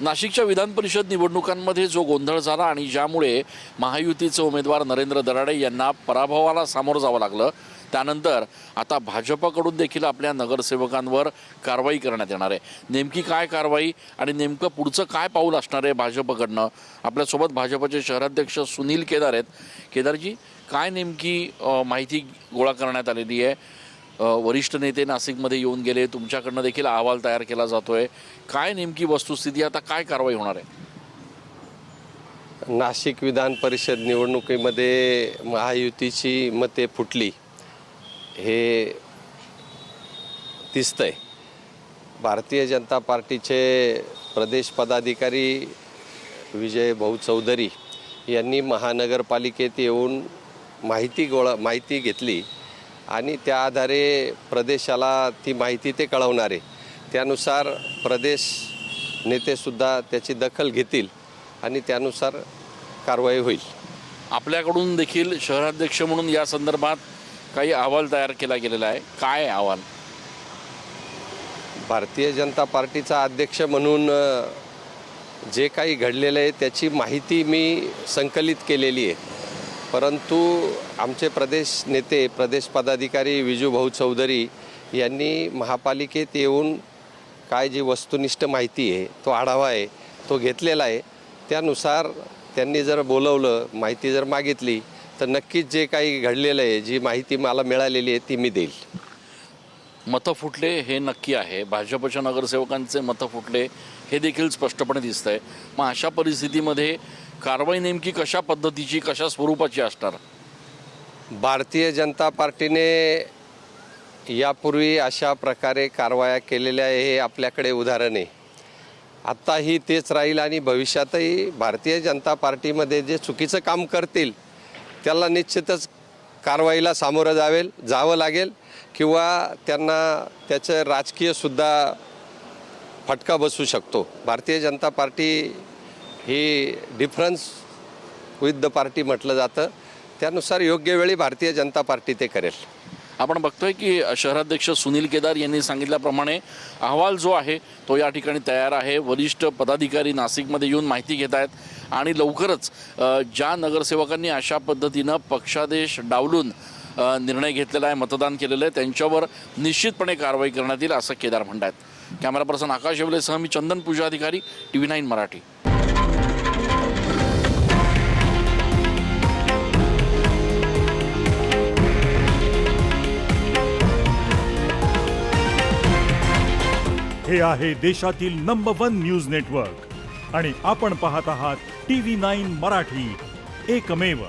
नाशिकच्या विधान परिषद निवडणुकांमध्ये जो गोंधळ झाला आणि ज्यामुळे महायुतीचे उमेदवार नरेंद्र दराडे यांना पराभवाला सामोरं जावं लागलं, त्यानंतर आता भाजपकडून देखील आपल्या नगरसेवकांवर कारवाई करण्यात येणार आहे। नेमकी काय कारवाई आणि नेमकं पुढचं काय पाऊल असणार आहे भाजपकडनं? आपल्यासोबत भाजपचे शहराध्यक्ष सुनील केदार आहेत। केदारजी, काय नेमकी माहिती गोळा करण्यात आलेली आहे? वरिष्ठ नेते नाशिकमध्ये येऊन गेले, तुमच्याकडनं देखील अहवाल तयार केला जातोय, काय नेमकी वस्तुस्थिती, आता काय कारवाई होणार आहे? नाशिक विधान परिषद निवडणुकीमध्ये महायुतीची मते फुटली हे दिसतंय। भारतीय जनता पार्टीचे प्रदेश पदाधिकारी विजय भाऊ चौधरी यांनी महानगरपालिकेत येऊन माहिती घेतली आणि त्या आधारे प्रदेशाला ती माहिती ते कळवणारे, त्यानुसार प्रदेश नेतेसुद्धा त्याची दखल घेतील आणि त्यानुसार कारवाई होईल। आपल्याकडून देखील शहराध्यक्ष म्हणून या संदर्भात काही अहवाल तयार केला गेलेला आहे, काय अहवाल? भारतीय जनता पार्टीचा अध्यक्ष म्हणून जे काही घडलेलं आहे त्याची माहिती मी संकलित केलेली आहे, परंतु आमचे प्रदेश नेते प्रदेश पदाधिकारी विजू भाऊ चौधरी यांनी महापालिकेत येऊन काय जी वस्तुनिष्ठ माहिती आहे तो आढावा आहे तो घेतलेला आहे। त्यानुसार त्यांनी जर बोलवलं, माहिती जर मागितली तर नक्कीच जे काही घडलेलं आहे, जी माहिती मला मिळालेली आहे ती मी देईल। मतं फुटले हे नक्की आहे, भाजपच्या नगरसेवकांचे मतं फुटले हे देखील स्पष्टपणे दिसतंय। मग अशा परिस्थितीमध्ये कारवाई नेमकी कशा पद्धतीची, कशा स्वरूपाची असणार? भारतीय जनता पार्टीने यापूर्वी अशा प्रकारे कारवाया केलेल्या आहे हे आपल्याकडे उदाहरण आहे। आत्ताही तेच राहील आणि भविष्यातही भारतीय जनता पार्टीमध्ये जे चुकीचं काम करतील त्याला निश्चितच कारवाईला सामोरं जावं लागेल किंवा त्यांना त्याचं राजकीयसुद्धा फटका बसू शकतो। भारतीय जनता पार्टी ही डिफरन्स विथ द पार्टी म्हटलं जातं, त्यानुसार योग्य वेळी भारतीय जनता पार्टी ते करेल। आपण बघतोय की शहराध्यक्ष सुनील केदार यांनी सांगितल्याप्रमाणे अहवाल जो आहे तो या ठिकाणी तयार आहे। वरिष्ठ पदाधिकारी नाशिकमध्ये येऊन माहिती घेत आहेत आणि लवकरच ज्या नगरसेवकांनी अशा पद्धतीनं पक्षादेश डावलून निर्णय घेतलेला आहे, मतदान केलेलं आहे, त्यांच्यावर निश्चितपणे कारवाई करण्यात येईल असं केदार म्हणत आहेत। कॅमेरा पर्सन आकाश येवलेसह मी चंदन पूजाधिकारी, TV9 मराठी। हे आहे देशातील नंबर 1 न्यूज नेटवर्क आणि आपण पाहत आहात TV9 मराठी, एकमेव।